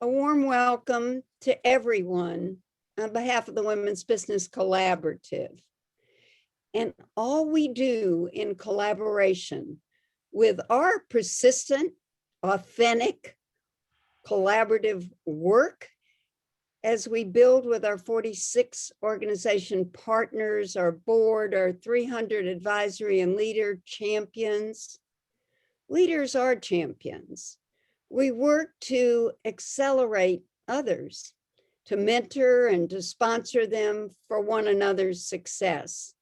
A warm welcome to everyone on behalf of the Women's Business Collaborative. And all we do in collaboration with our persistent, authentic, collaborative work as we build with our 46 organization partners, our board, our 300 advisory and leader champions. Leaders are champions. We work to accelerate others, to mentor and to sponsor them for one another's success,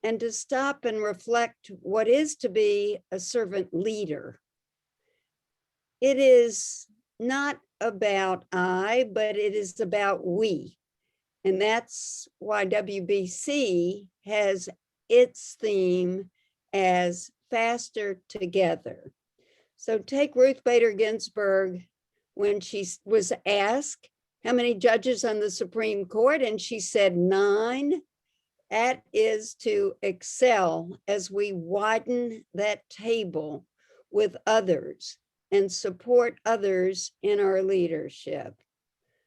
and to stop and reflect what is to be a servant leader. It is not about I, but it is about we. And that's why WBC has its theme as Faster Together. So take Ruth Bader Ginsburg when she was asked how many judges on the Supreme Court, and she said 9. That is to excel as we widen that table with others and support others in our leadership.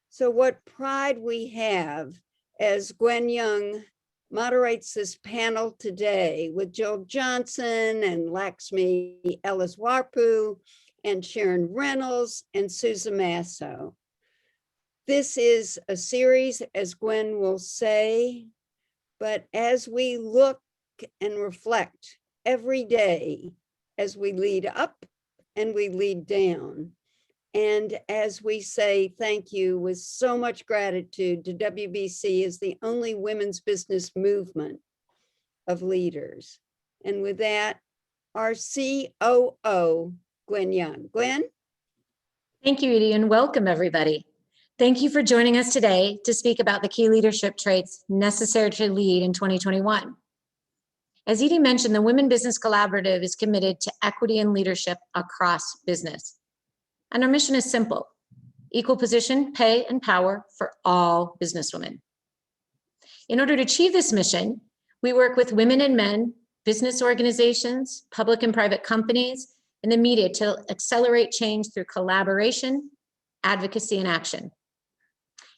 So what pride we have as Gwen Young moderates this panel today with Jill Johnson and Lakshmi Ellis-Warpu and Sharon Reynolds and Susan Masso. This is a series, as Gwen will say, but as we look and reflect every day, as we lead up and we lead down, and as we say thank you with so much gratitude to WBC as the only women's business movement of leaders. And with that, our COO, Gwen Young. Gwen? Thank you, Edie, and welcome everybody. Thank you for joining us today to speak about the key leadership traits necessary to lead in 2021. As Edie mentioned, the Women Business Collaborative is committed to equity and leadership across business. And our mission is simple: equal position, pay, and power for all businesswomen. In order to achieve this mission, we work with women and men, business organizations, public and private companies, and the media to accelerate change through collaboration, advocacy, and action.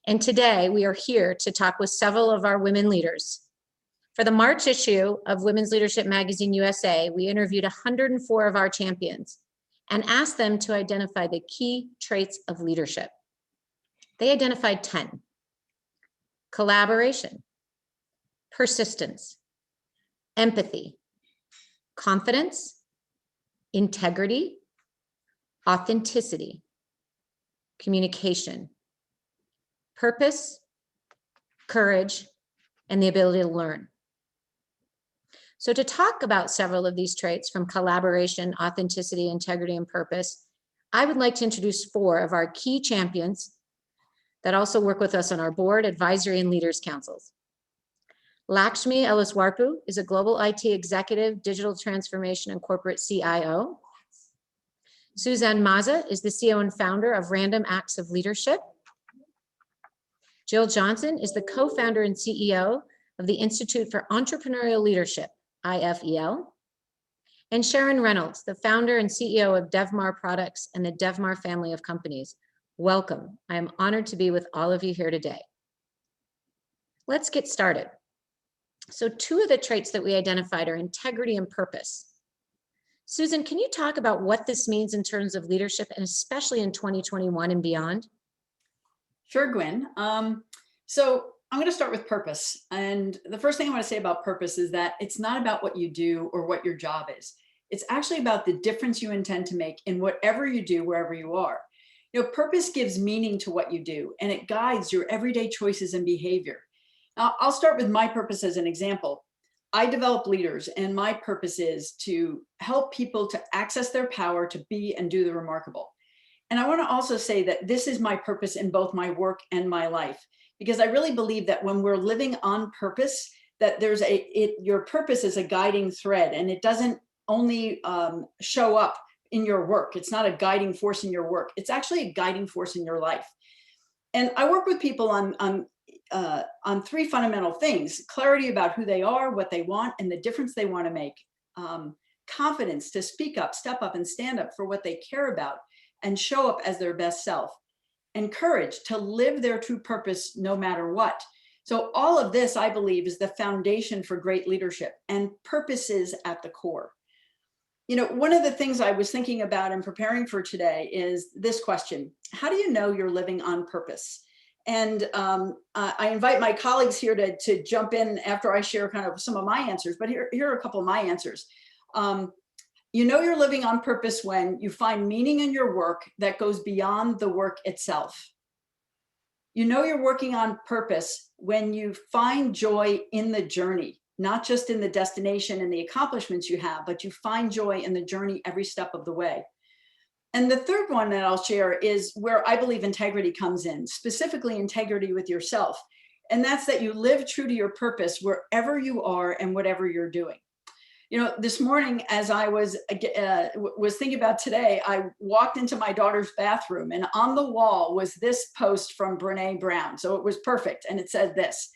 And today we are here to talk with several of our women leaders. For the March issue of Women's Leadership Magazine USA, we interviewed 104 of our champions and asked them to identify the key traits of leadership. They identified 10: collaboration, persistence, empathy, confidence, integrity, authenticity, communication, purpose, courage, and the ability to learn. So to talk about several of these traits, from collaboration, authenticity, integrity, and purpose, I would like to introduce 4 of our key champions that also work with us on our board, advisory, and leaders councils. Lakshmi Ellis-Warpu is a global IT executive, digital transformation, and corporate CIO. Suzanne Maza is the CEO and founder of Random Acts of Leadership. Jill Johnson is the co-founder and CEO of the Institute for Entrepreneurial Leadership, IFEL. And Sharon Reynolds, the founder and CEO of DevMar Products and the DevMar family of companies. Welcome. I am honored to be with all of you here today. Let's get started. So 2 of the traits that we identified are integrity and purpose. Susan, can you talk about what this means in terms of leadership, and especially in 2021 and beyond? Sure, Gwen. So I'm going to start with purpose. And the first thing I want to say about purpose is that it's not about what you do or what your job is. It's actually about the difference you intend to make in whatever you do, wherever you are. You know, purpose gives meaning to what you do, and it guides your everyday choices and behavior. Now, I'll start with my purpose as an example. I develop leaders, and my purpose is to help people to access their power to be and do the remarkable. And I want to also say that this is my purpose in both my work and my life, because I really believe that when we're living on purpose, that there's your purpose is a guiding thread, and it doesn't only show up in your work. It's not a guiding force in your work. It's actually a guiding force in your life. And I work with people on 3 fundamental things: clarity about who they are, what they want, and the difference they want to make. Confidence to speak up, step up, and stand up for what they care about, and show up as their best self. and courage to live their true purpose no matter what. So all of this, I believe, is the foundation for great leadership, and purpose is at the core. You know, one of the things I was thinking about and preparing for today is this question: how do you know you're living on purpose? And I invite my colleagues here to jump in after I share kind of some of my answers, but here are a couple of my answers. You know you're living on purpose when you find meaning in your work that goes beyond the work itself. You know you're working on purpose when you find joy in the journey, not just in the destination and the accomplishments you have, but you find joy in the journey every step of the way. And the third one that I'll share is where I believe integrity comes in, specifically integrity with yourself. And that's that you live true to your purpose wherever you are and whatever you're doing. You know, this morning, as I was thinking about today, I walked into my daughter's bathroom, and on the wall was this post from Brene Brown. So it was perfect. And it said this: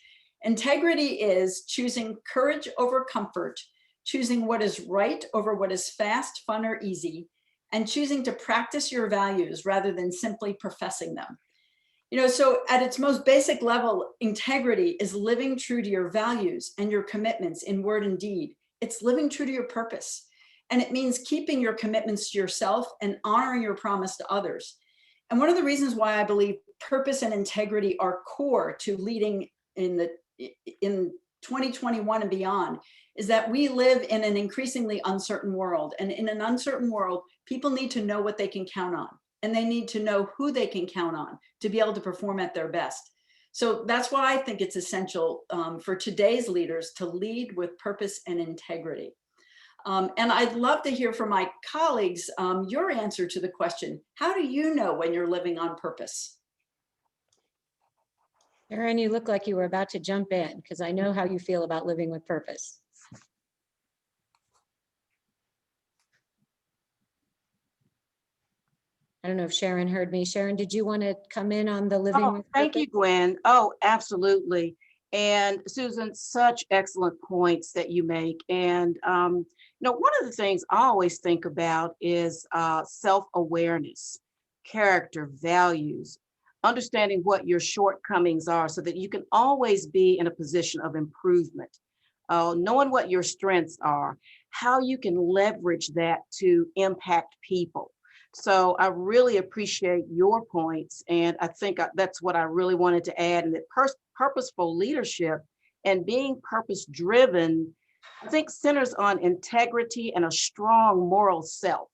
integrity is choosing courage over comfort, choosing what is right over what is fast, fun, or easy, and choosing to practice your values rather than simply professing them. You know, so at its most basic level, integrity is living true to your values and your commitments in word and deed. It's living true to your purpose. And it means keeping your commitments to yourself and honoring your promise to others. And one of the reasons why I believe purpose and integrity are core to leading in 2021 and beyond is that we live in an increasingly uncertain world. And in an uncertain world, people need to know what they can count on, and they need to know who they can count on to be able to perform at their best. So that's why I think it's essential for today's leaders to lead with purpose and integrity. And I'd love to hear from my colleagues your answer to the question: how do you know when you're living on purpose? Erin, you look like you were about to jump in, because I know how you feel about living with purpose. I don't know if Sharon heard me. Sharon, did you want to come in on the living with purpose? Thank you, Gwen. Oh, absolutely. And Susan, such excellent points that you make. And, you know, one of the things I always think about is self-awareness, character, values, understanding what your shortcomings are so that you can always be in a position of improvement, knowing what your strengths are, how you can leverage that to impact people. So I really appreciate your points. And I think that's what I really wanted to add. And that purposeful leadership and being purpose-driven, I think, centers on integrity and a strong moral self.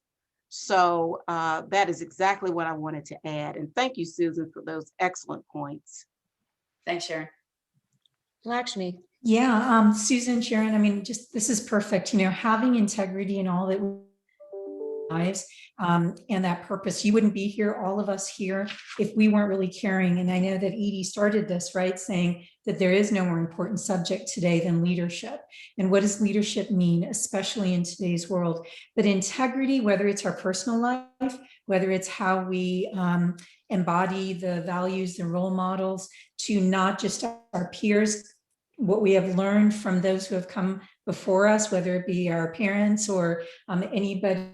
So that is exactly what I wanted to add. And thank you, Susan, for those excellent points. Thanks, Sharon. Lakshmi. Yeah, Susan, Sharon, I mean, just this is perfect. You know, having integrity in all that we lives and that purpose. You wouldn't be here, all of us here, if we weren't really caring. And I know that Edie started this, right, saying that there is no more important subject today than leadership. And what does leadership mean, especially in today's world? But integrity, whether it's our personal life, whether it's how we embody the values, the role models, to not just our peers, what we have learned from those who have come before us, whether it be our parents or anybody.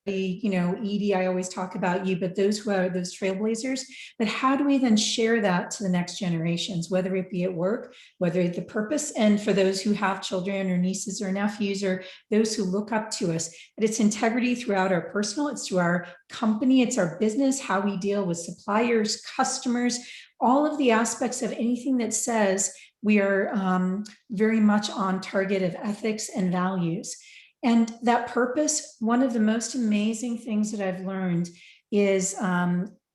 You know, Edie, I always talk about you, but those who are those trailblazers, but how do we then share that to the next generations, whether it be at work, whether it's the purpose, and for those who have children or nieces or nephews or those who look up to us, but it's integrity throughout our personal, it's through our company, it's our business, how we deal with suppliers, customers, all of the aspects of anything that says we are very much on target of ethics and values. And that purpose, one of the most amazing things that I've learned is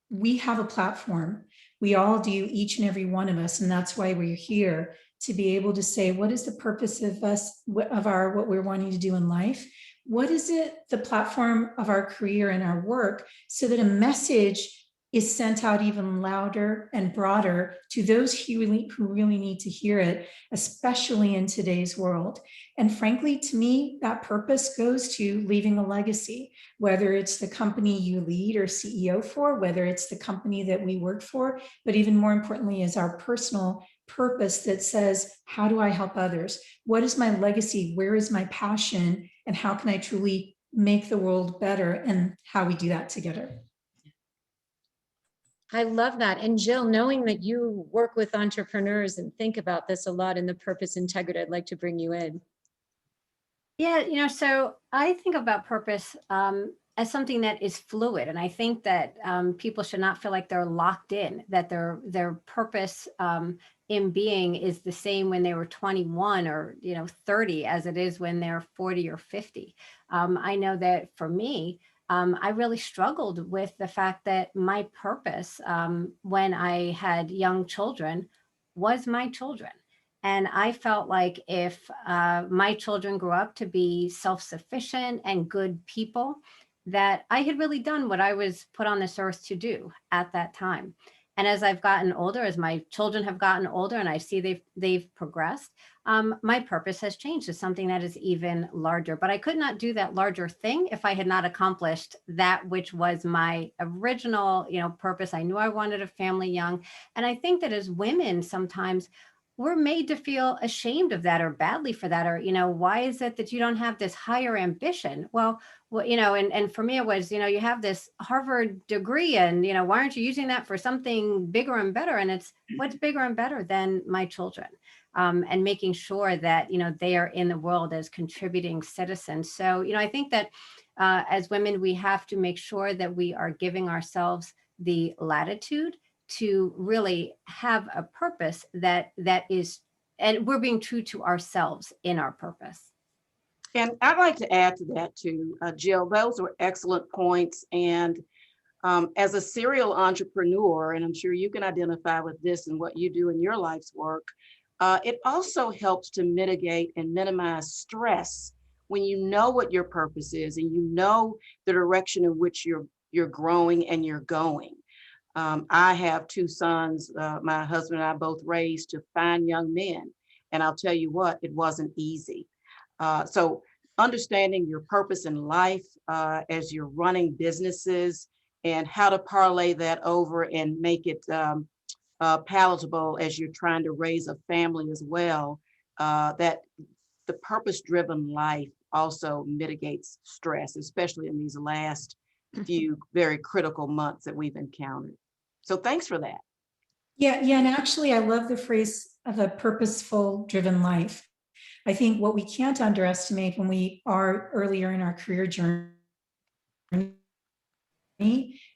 we have a platform. We all do, each and every one of us. And that's why we're here, to be able to say, what is the purpose of us, of our, what we're wanting to do in life? What is it, the platform of our career and our work, so that a message is sent out even louder and broader to those who really need to hear it, especially in today's world. And frankly, to me, that purpose goes to leaving a legacy, whether it's the company you lead or CEO for, whether it's the company that we work for, but even more importantly is our personal purpose that says, how do I help others? What is my legacy? Where is my passion? And how can I truly make the world better? And how we do that together. I love that. And Jill, knowing that you work with entrepreneurs and think about this a lot in the purpose integrity, I'd like to bring you in. Yeah, so I think about purpose as something that is fluid, and I think that people should not feel like they're locked in, that their purpose in being is the same when they were 21 or 30 as it is when they're 40 or 50. I know that for me, I really struggled with the fact that my purpose when I had young children was my children. And I felt like if my children grew up to be self-sufficient and good people, that I had really done what I was put on this earth to do at that time. And as I've gotten older, as my children have gotten older, and I see they've progressed, my purpose has changed to something that is even larger. But I could not do that larger thing if I had not accomplished that which was my original, purpose. I knew I wanted a family young, and I think that as women, sometimes we're made to feel ashamed of that or badly for that, or why is it that you don't have this higher ambition? Well, and for me it was, you have this Harvard degree, and why aren't you using that for something bigger and better? And it's what's bigger and better than my children, and making sure that they are in the world as contributing citizens. So I think that as women, we have to make sure that we are giving ourselves the latitude to really have a purpose that is, and we're being true to ourselves in our purpose. And I'd like to add to that too, Jill, those were excellent points. And as a serial entrepreneur, and I'm sure you can identify with this and what you do in your life's work, it also helps to mitigate and minimize stress when you know what your purpose is and you know the direction in which you're growing and you're going. I have two sons, my husband and I both raised to fine young men. And I'll tell you what, it wasn't easy. So understanding your purpose in life as you're running businesses and how to parlay that over and make it palatable as you're trying to raise a family as well, that the purpose-driven life also mitigates stress, especially in these last few very critical months that we've encountered. So thanks for that. Yeah, and actually I love the phrase of a purposeful driven life. I think what we can't underestimate when we are earlier in our career journey,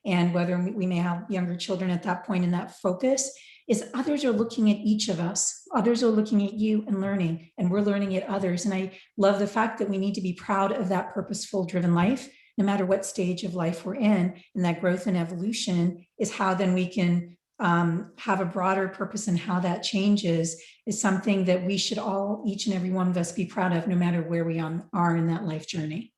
and whether we may have younger children at that point in that focus, is others are looking at each of us. Others are looking at you and learning, and we're learning at others. And I love the fact that we need to be proud of that purposeful driven life, no matter what stage of life we're in. And that growth and evolution is how then we can have a broader purpose, and how that changes is something that we should all, each and every one of us, be proud of, no matter where we are in that life journey.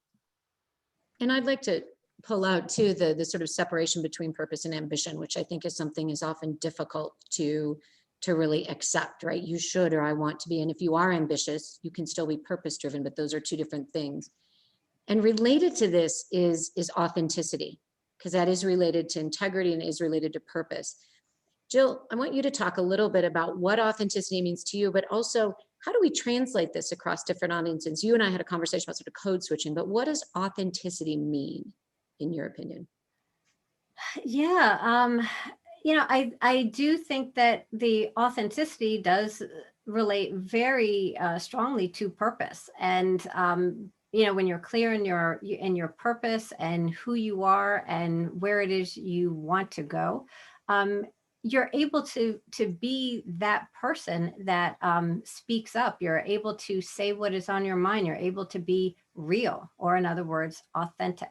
And I'd like to pull out too the sort of separation between purpose and ambition, which I think is something is often difficult to really accept, right? You should, or I want to be. And if you are ambitious, you can still be purpose driven, but those are two different things. And related to this is authenticity, because that is related to integrity and is related to purpose. Jill, I want you to talk a little bit about what authenticity means to you, but also how do we translate this across different audiences? You and I had a conversation about sort of code switching, but what does authenticity mean, in your opinion? Yeah, I do think that the authenticity does relate very strongly to purpose. And when you're clear in your purpose and who you are and where it is you want to go, you're able to be that person that speaks up. You're able to say what is on your mind. You're able to be real, or in other words, authentic.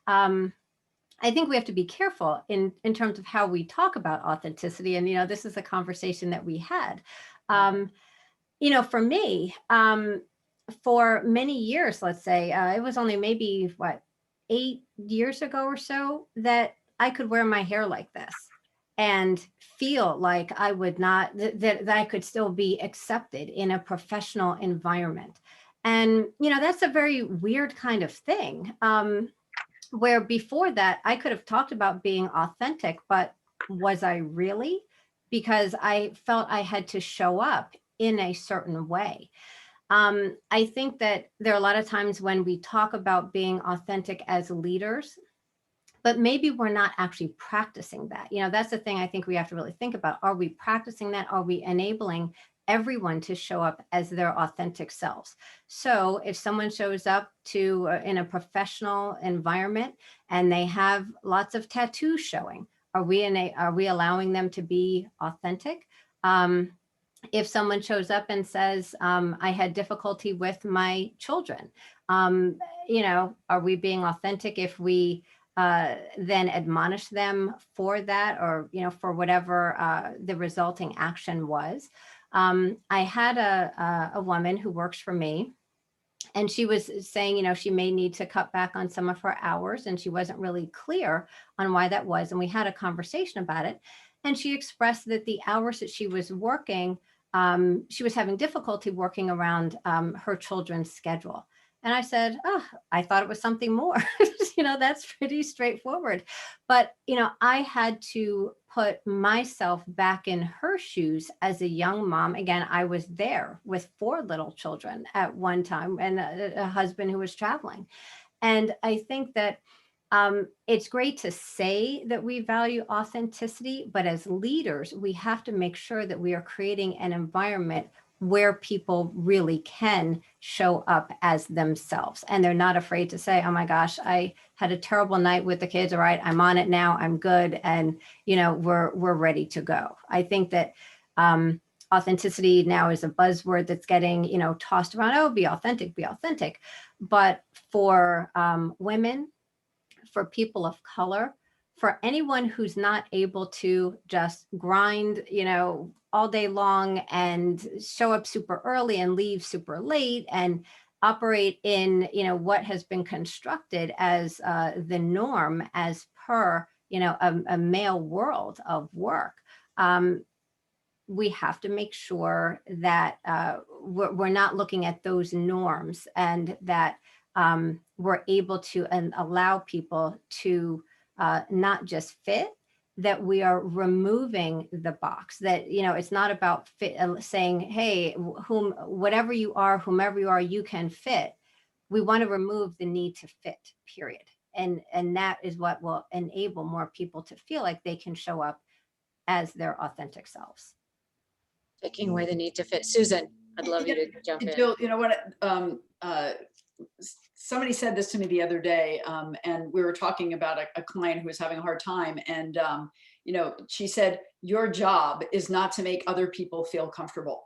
I think we have to be careful in terms of how we talk about authenticity. And, this is a conversation that we had. For me, for many years, let's say, it was only maybe 8 years ago or so that I could wear my hair like this and feel like I would not, that I could still be accepted in a professional environment. And, that's a very weird kind of thing. Where before that, I could have talked about being authentic, but was I really? Because I felt I had to show up in a certain way. I think that there are a lot of times when we talk about being authentic as leaders, but maybe we're not actually practicing that. You know, that's the thing I think we have to really think about. Are we practicing that? Are we enabling everyone to show up as their authentic selves? So if someone shows up to in a professional environment and they have lots of tattoos showing, are we allowing them to be authentic? If someone shows up and says, I had difficulty with my children, you know, are we being authentic if we then admonish them for that, or, you know, for whatever the resulting action was? I had a woman who works for me, and she was saying, you know, she may need to cut back on some of her hours, and she wasn't really clear on why that was. And we had a conversation about it. And she expressed that the hours that she was working, she was having difficulty working around her children's schedule. And I said, oh, I thought it was something more. You know, that's pretty straightforward. But, you know, I had to put myself back in her shoes as a young mom. Again, I was there with 4 little children at one time, and a husband who was traveling. And I think that it's great to say that we value authenticity, but as leaders, we have to make sure that we are creating an environment where people really can show up as themselves, and they're not afraid to say, oh my gosh, I had a terrible night with the kids. All right, I'm on it now, I'm good, and you know, we're ready to go. I think that authenticity now is a buzzword that's getting, you know, tossed around. Oh, be authentic, be authentic. But for women, for people of color, for anyone who's not able to just grind, you know, all day long and show up super early and leave super late and operate in, you know, what has been constructed as the norm as per, you know, a male world of work. We have to make sure that we're not looking at those norms, and that we're able to allow people to not just fit, that we are removing the box, that, you know, it's not about saying, hey, whatever you are, whomever you are, you can fit. We want to remove the need to fit, period. And that is what will enable more people to feel like they can show up as their authentic selves. Taking away the need to fit. Susan, I'd love you to jump in. Jill, you know what? Somebody said this to me the other day, and we were talking about a client who was having a hard time. And, you know, she said, your job is not to make other people feel comfortable.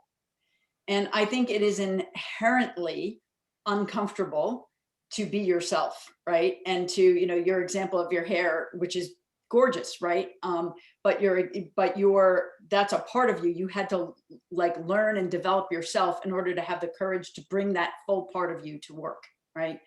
And I think it is inherently uncomfortable to be yourself, right? And to, you know, your example of your hair, which is gorgeous, right? But that's a part of you. You had to like learn and develop yourself in order to have the courage to bring that full part of you to work, right?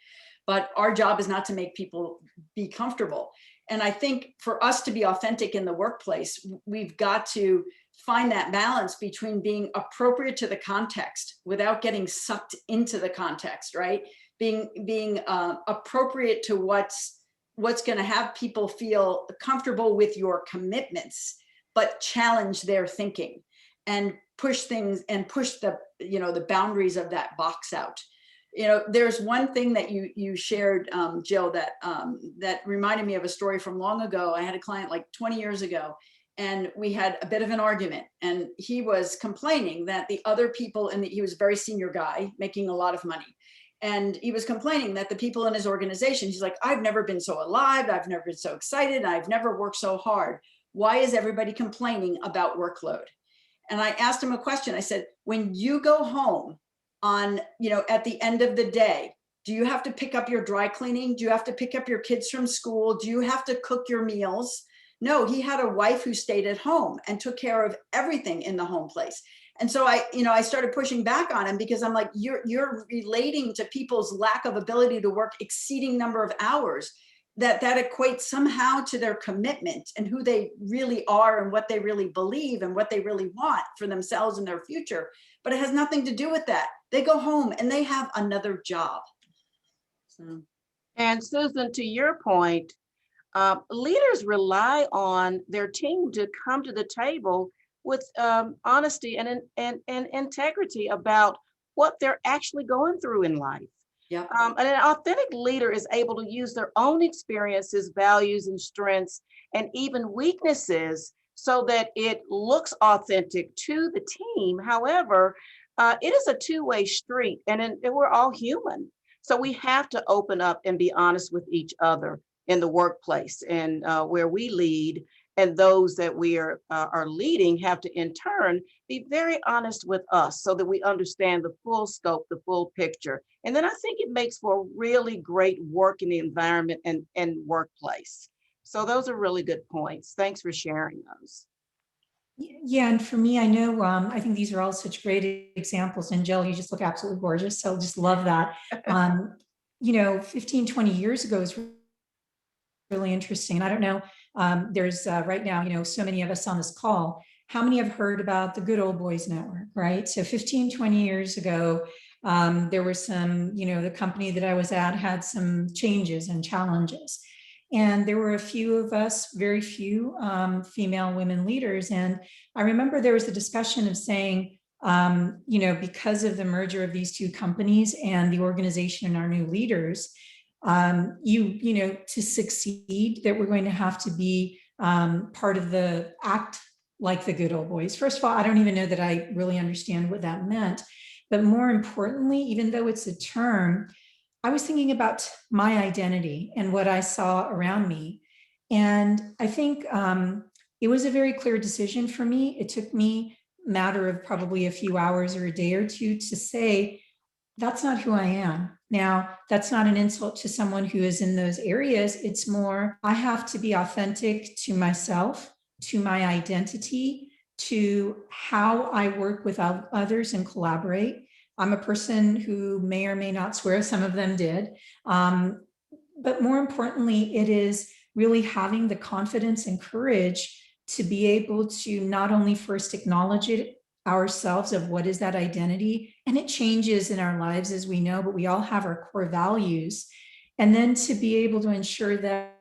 But our job is not to make people be comfortable. And I think for us to be authentic in the workplace, we've got to find that balance between being appropriate to the context without getting sucked into the context, right? Being appropriate to what's going to have people feel comfortable with your commitments, but challenge their thinking and push things and push the, you know, the boundaries of that box out. You know, there's one thing that you shared, Jill, that reminded me of a story from long ago. I had a client like 20 years ago, and we had a bit of an argument, and he was complaining that the other people, and he was a very senior guy making a lot of money. And he was complaining that the people in his organization, he's like, I've never been so alive. I've never been so excited. I've never worked so hard. Why is everybody complaining about workload? And I asked him a question. I said, when you go home on, you know, at the end of the day, do you have to pick up your dry cleaning? Do you have to pick up your kids from school? Do you have to cook your meals? No, he had a wife who stayed at home and took care of everything in the home place. And so I started pushing back on him, because I'm like, you're relating to people's lack of ability to work exceeding number of hours, that equates somehow to their commitment and who they really are and what they really believe and what they really want for themselves and their future. But it has nothing to do with that. They go home and they have another job. So. And Susan, to your point, leaders rely on their team to come to the table with honesty and integrity about what they're actually going through in life. Yeah. And an authentic leader is able to use their own experiences, values, and strengths, and even weaknesses so that it looks authentic to the team. However, it is a two-way street, and we're all human. So we have to open up and be honest with each other in the workplace and where we lead, and those that we are leading have to in turn be very honest with us so that we understand the full scope, the full picture. And then I think it makes for a really great working environment and workplace. So those are really good points. Thanks for sharing those. Yeah, and for me, I know, I think these are all such great examples. And Jill, you just look absolutely gorgeous. So just love that. 15, 20 years ago is really interesting. I don't know, there's right now, so many of us on this call, how many have heard about the Good Old Boys Network, right? So 15, 20 years ago, there were some, the company that I was at had some changes and challenges. And there were a few of us, very few female women leaders. And I remember there was a discussion of saying, because of the merger of these two companies and the organization and our new leaders, to succeed, that we're going to have to be part of the act like the good old boys. First of all, I don't even know that I really understand what that meant. But more importantly, even though it's a term, I was thinking about my identity and what I saw around me. And I think it was a very clear decision for me. It took me a matter of probably a few hours or a day or two to say, that's not who I am. Now, that's not an insult to someone who is in those areas. It's more, I have to be authentic to myself, to my identity, to how I work with others and collaborate. I'm a person who may or may not swear, some of them did. But more importantly, it is really having the confidence and courage to be able to not only first acknowledge it ourselves of what is that identity, and it changes in our lives as we know, but we all have our core values, and then to be able to ensure that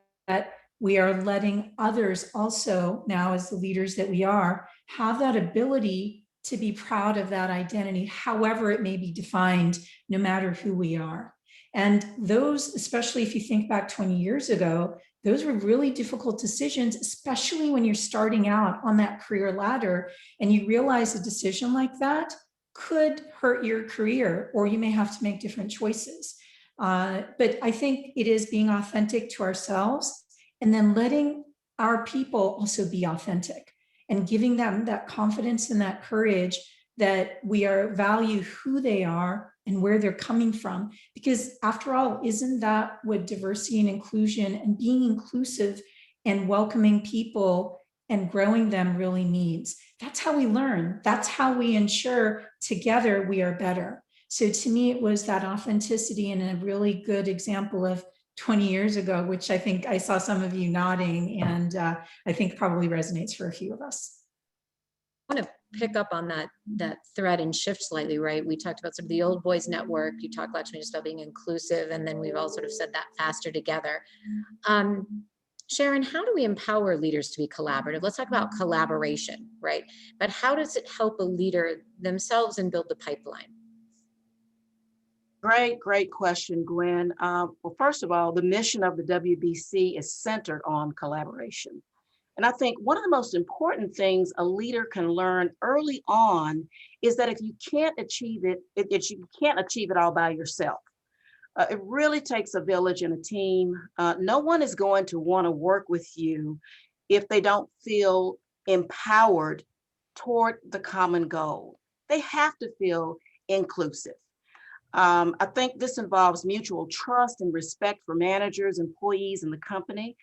we are letting others also, now as the leaders that we are, have that ability to be proud of that identity, however it may be defined, no matter who we are. And those, especially if you think back 20 years ago, those were really difficult decisions, especially when you're starting out on that career ladder and you realize a decision like that could hurt your career, or you may have to make different choices. But I think it is being authentic to ourselves and then letting our people also be authentic and giving them that confidence and that courage that we value who they are and where they're coming from. Because after all, isn't that what diversity and inclusion and being inclusive and welcoming people and growing them really means? That's how we learn. That's how we ensure together we are better. So to me, it was that authenticity and a really good example of 20 years ago, which I think I saw some of you nodding, and I think probably resonates for a few of us. I want to pick up on that thread and shift slightly, right? We talked about sort of the old boys network. You talked, Lakshmi, just about being inclusive, and then we've all sort of said that faster together. Sharon, how do we empower leaders to be collaborative? Let's talk about collaboration, right? But how does it help a leader themselves and build the pipeline? Great question, Gwen. Well, first of all, the mission of the WBC is centered on collaboration. And I think one of the most important things a leader can learn early on is that if you can't achieve it, you can't achieve it all by yourself. It really takes a village and a team. No one is going to want to work with you if they don't feel empowered toward the common goal. They have to feel inclusive. I think this involves mutual trust and respect for managers, employees, and the company.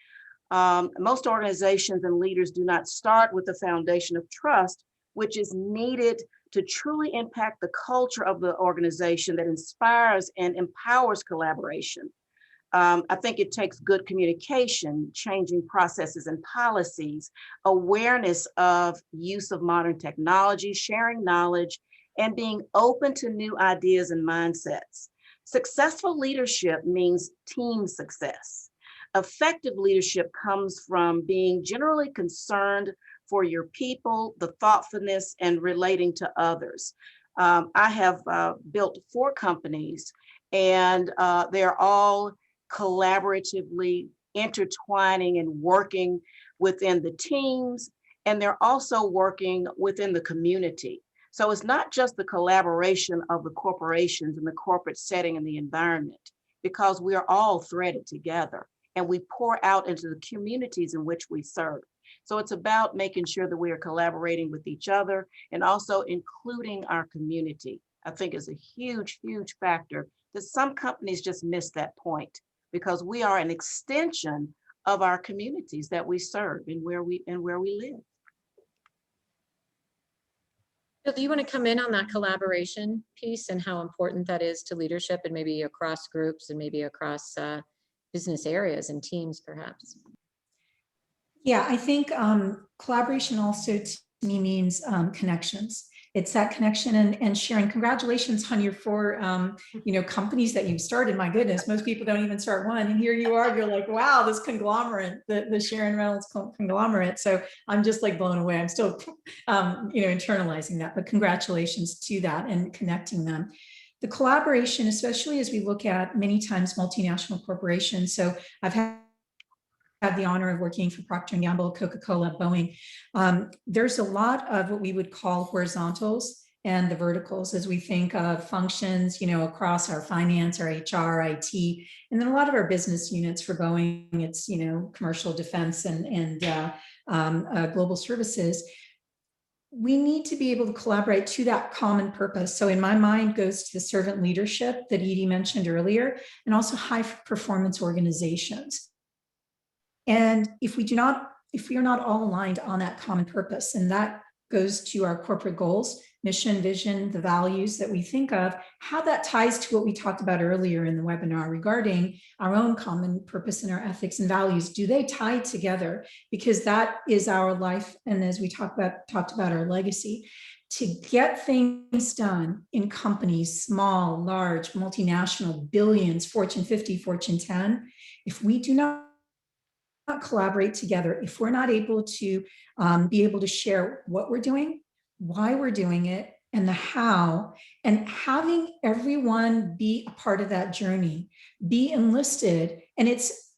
Most organizations and leaders do not start with the foundation of trust, which is needed to truly impact the culture of the organization that inspires and empowers collaboration. I think it takes good communication, changing processes and policies, awareness of use of modern technology, sharing knowledge, and being open to new ideas and mindsets. Successful leadership means team success. Effective leadership comes from being generally concerned for your people, the thoughtfulness, and relating to others. I have built 4 companies, and they're all collaboratively intertwining and working within the teams, and they're also working within the community. So it's not just the collaboration of the corporations and the corporate setting and the environment, because we are all threaded together and we pour out into the communities in which we serve. So it's about making sure that we are collaborating with each other and also including our community. I think is a huge, huge factor that some companies just miss that point, because we are an extension of our communities that we serve and where we live. Bill, do you want to come in on that collaboration piece and how important that is to leadership, and maybe across groups and maybe across business areas and teams, perhaps? Yeah, I think collaboration also to me means connections. It's that connection, and Sharon, congratulations on your 4 companies that you've started. My goodness, most people don't even start one, and here you are. You're like, wow, this conglomerate, the Sharon Reynolds conglomerate. So I'm just like blown away. I'm still internalizing that, but congratulations to that and connecting them. The collaboration, especially as we look at many times multinational corporations. So I've had the honor of working for Procter & Gamble, Coca-Cola, Boeing. There's a lot of what we would call horizontals and the verticals as we think of functions, across our finance, our HR, IT, and then a lot of our business units. For Boeing, it's, commercial defense and global services. We need to be able to collaborate to that common purpose. So in my mind goes to the servant leadership that Edie mentioned earlier, and also high performance organizations. And if we are not all aligned on that common purpose, and that goes to our corporate goals, mission, vision, the values that we think of, how that ties to what we talked about earlier in the webinar regarding our own common purpose and our ethics and values. Do they tie together? Because that is our life. And as we talked about our legacy, to get things done in companies, small, large, multinational, billions, Fortune 50, Fortune 10, if we do not collaborate together, if we're not able to be able to share what we're doing, why we're doing it, and the how, and having everyone be a part of that journey, be enlisted, and it's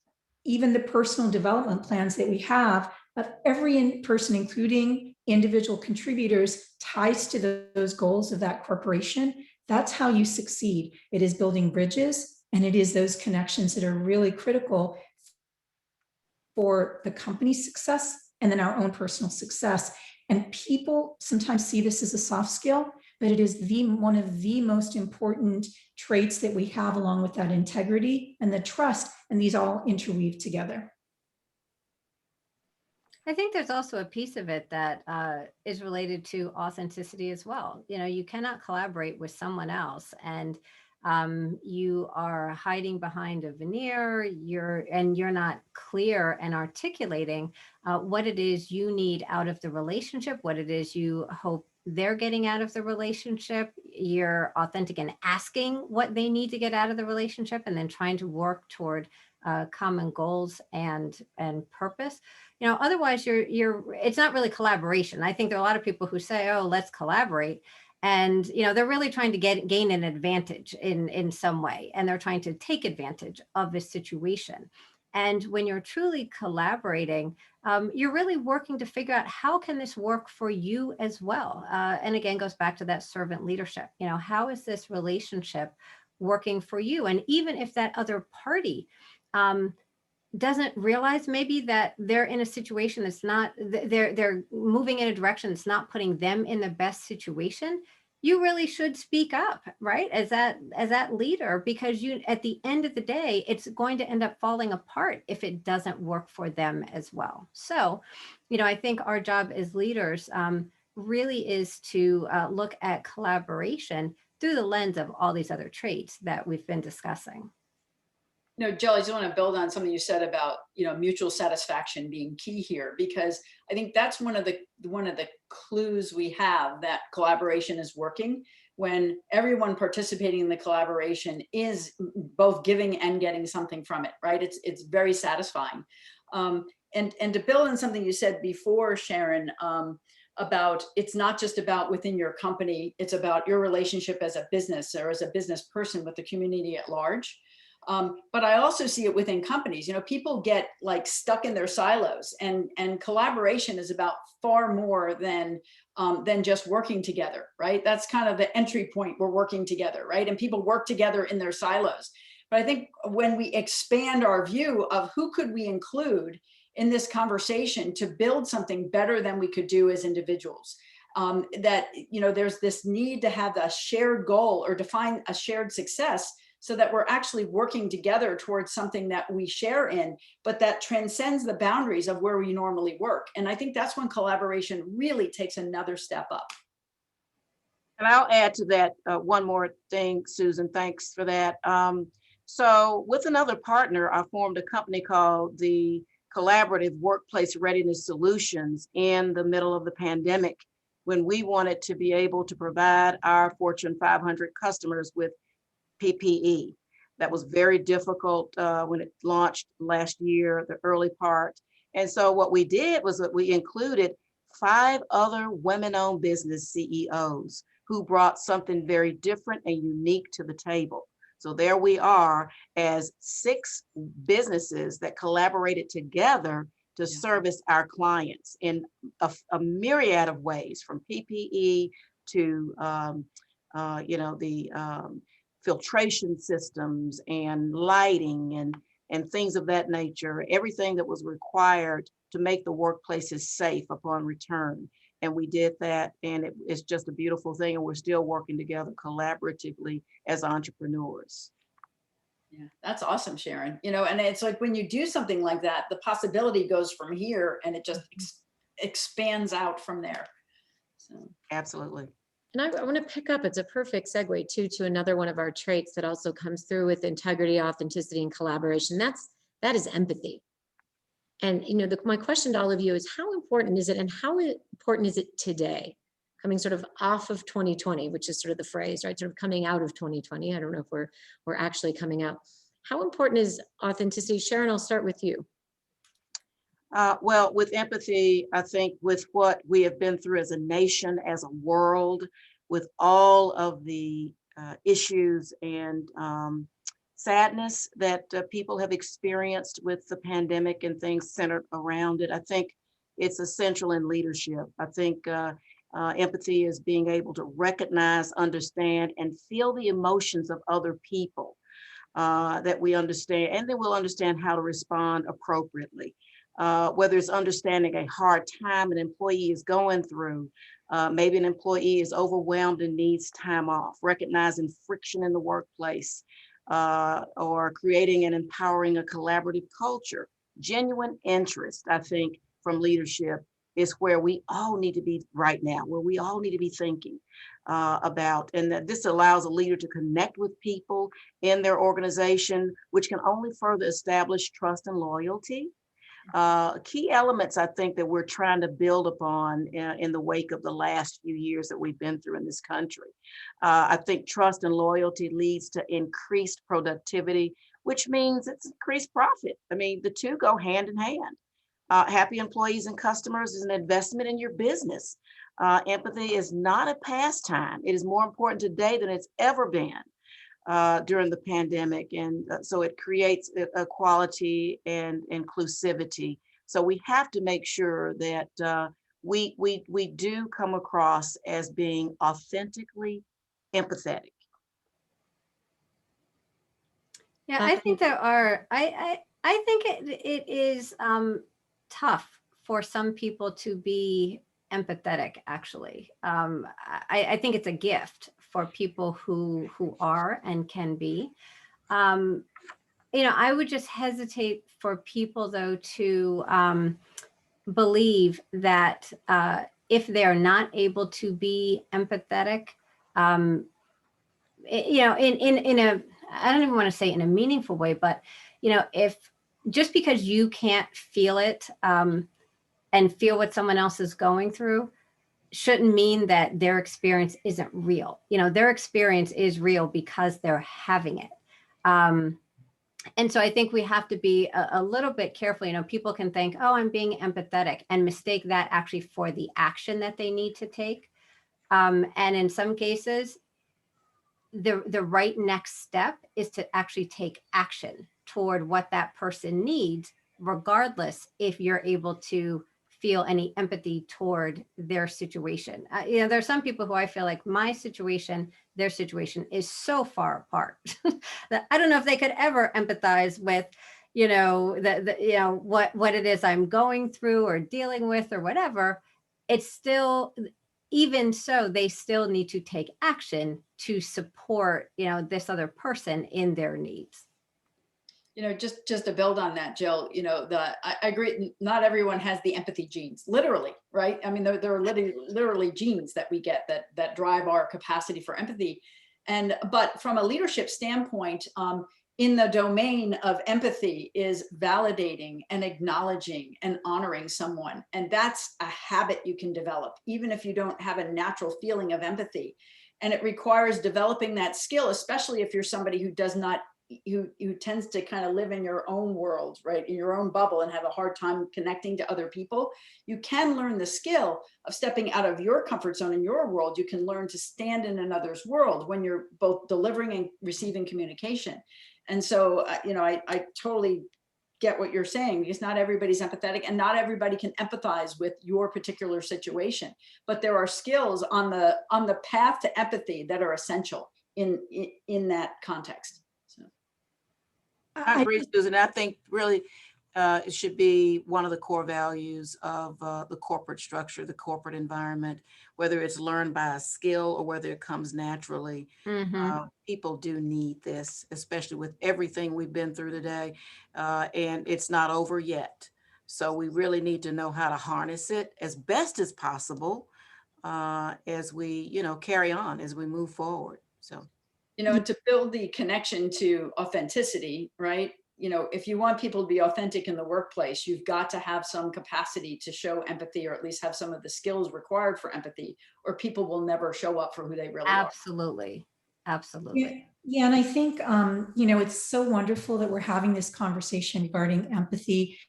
even the personal development plans that we have of every person, including individual contributors, ties to those goals of that corporation. That's how you succeed. It is building bridges, and it is those connections that are really critical for the company's success and then our own personal success. And people sometimes see this as a soft skill, but it is one of the most important traits that we have, along with that integrity and the trust, and these all interweave together. I think there's also a piece of it that is related to authenticity as well. You cannot collaborate with someone else and you are hiding behind a veneer, you're not clear and articulating what it is you need out of the relationship, what it is you hope they're getting out of the relationship. You're authentic in asking what they need to get out of the relationship, and then trying to work toward common goals and purpose. Otherwise it's not really collaboration. I think there are a lot of people who say, oh, let's collaborate. And, they're really trying to gain an advantage in some way, and they're trying to take advantage of this situation. And when you're truly collaborating, you're really working to figure out how can this work for you as well. And again, goes back to that servant leadership. How is this relationship working for you? And even if that other party doesn't realize maybe that they're in a situation that's not, they're moving in a direction that's not putting them in the best situation, you really should speak up, right? As that leader, because at the end of the day, it's going to end up falling apart if it doesn't work for them as well. So, I think our job as leaders really is to look at collaboration through the lens of all these other traits that we've been discussing. Jill, I just want to build on something you said about, mutual satisfaction being key here, because I think that's one of the clues we have that collaboration is working, when everyone participating in the collaboration is both giving and getting something from it, right? It's very satisfying. And to build on something you said before, Sharon, about, it's not just about within your company, it's about your relationship as a business or as a business person with the community at large. But I also see it within companies. You know, people get like stuck in their silos, and collaboration is about far more than just working together, right? That's kind of the entry point. We're working together, right? And people work together in their silos. But I think when we expand our view of who could we include in this conversation to build something better than we could do as individuals, that, you know, there's this need to have a shared goal or define a shared success, so that we're actually working together towards something that we share in, but that transcends the boundaries of where we normally work. And I think that's when collaboration really takes another step up. And I'll add to that one more thing, Susan, thanks for that. So with another partner, I formed a company called the Collaborative Workplace Readiness Solutions in the middle of the pandemic, when we wanted to be able to provide our Fortune 500 customers with PPE. That was very difficult when it launched last year, the early part. And so what we did was that we included 5 other women-owned business CEOs who brought something very different and unique to the table. So there we are as 6 businesses that collaborated together to service our clients in a myriad of ways, from PPE to the filtration systems and lighting and things of that nature, everything that was required to make the workplaces safe upon return. And we did that, and it's just a beautiful thing, and we're still working together collaboratively as entrepreneurs. Yeah, that's awesome, Sharon. You know, and it's like when you do something like that, the possibility goes from here and it just expands out from there. So Absolutely. And I want to pick up, it's a perfect segue too, to another one of our traits that also comes through with integrity, authenticity, and collaboration. That is empathy. And, you know, my question to all of you is, how important is it, and how important is it today, coming sort of off of 2020, which is sort of the phrase, right? Sort of coming out of 2020. I don't know if we're actually coming out. How important is authenticity? Sharon, I'll start with you. Well, with empathy, I think with what we have been through as a nation, as a world, with all of the issues and sadness that people have experienced with the pandemic and things centered around it, I think it's essential in leadership. I think empathy is being able to recognize, understand, and feel the emotions of other people that we understand, and then we'll understand how to respond appropriately. Whether it's understanding a hard time an employee is going through, maybe an employee is overwhelmed and needs time off, recognizing friction in the workplace, or creating and empowering a collaborative culture. Genuine interest, I think, from leadership is where we all need to be right now, where we all need to be thinking about, and that this allows a leader to connect with people in their organization, which can only further establish trust and loyalty. Key elements, I think, that we're trying to build upon in the wake of the last few years that we've been through in this country. I think trust and loyalty leads to increased productivity, which means it's increased profit. I mean, the two go hand in hand. Happy employees and customers is an investment in your business. Empathy is not a pastime. It is more important today than it's ever been during the pandemic. And so it creates equality and inclusivity. So we have to make sure that we do come across as being authentically empathetic. Yeah, I think there are, I think it is tough for some people to be empathetic, actually. I think it's a gift for people who are and can be. You know, I would just hesitate for people, though, to believe that if they're not able to be empathetic, you know, in a, I don't even want to say in a meaningful way, but, you know, if just because you can't feel it and feel what someone else is going through, shouldn't mean that their experience isn't real. You know, their experience is real because they're having it. And so I think we have to be a little bit careful. You know, people can think, oh, I'm being empathetic, and mistake that actually for the action that they need to take. And in some cases, the right next step is to actually take action toward what that person needs, regardless if you're able to feel any empathy toward their situation. You know, there are some people who I feel like my situation, their situation is so far apart that I don't know if they could ever empathize with, you know, what it is I'm going through or dealing with or whatever. It's still, even so, they still need to take action to support, you know, this other person in their needs. You know, just to build on that, Jill, you know, I agree. Not everyone has the empathy genes, literally, right? I mean, there are literally genes that we get that drive our capacity for empathy. But from a leadership standpoint, in the domain of empathy is validating and acknowledging and honoring someone. And that's a habit you can develop, even if you don't have a natural feeling of empathy. And it requires developing that skill, especially if you're somebody who does not, who tends to kind of live in your own world, right, in your own bubble, and have a hard time connecting to other people. You can learn the skill of stepping out of your comfort zone in your world. You can learn to stand in another's world when you're both delivering and receiving communication. And so, you know, I totally get what you're saying, because not everybody's empathetic and not everybody can empathize with your particular situation. But there are skills on the path to empathy that are essential in that context. I agree, Susan. I think really it should be one of the core values of the corporate structure, the corporate environment, whether it's learned by a skill or whether it comes naturally. People do need this, especially with everything we've been through today, and it's not over yet. So we really need to know how to harness it as best as possible as we, you know, carry on, as we move forward. So. You know, to build the connection to authenticity, right? You know, if you want people to be authentic in the workplace, you've got to have some capacity to show empathy, or at least have some of the skills required for empathy, or people will never show up for who they really are. Absolutely. Absolutely. Yeah, and I think, you know, it's so wonderful that we're having this conversation regarding empathy.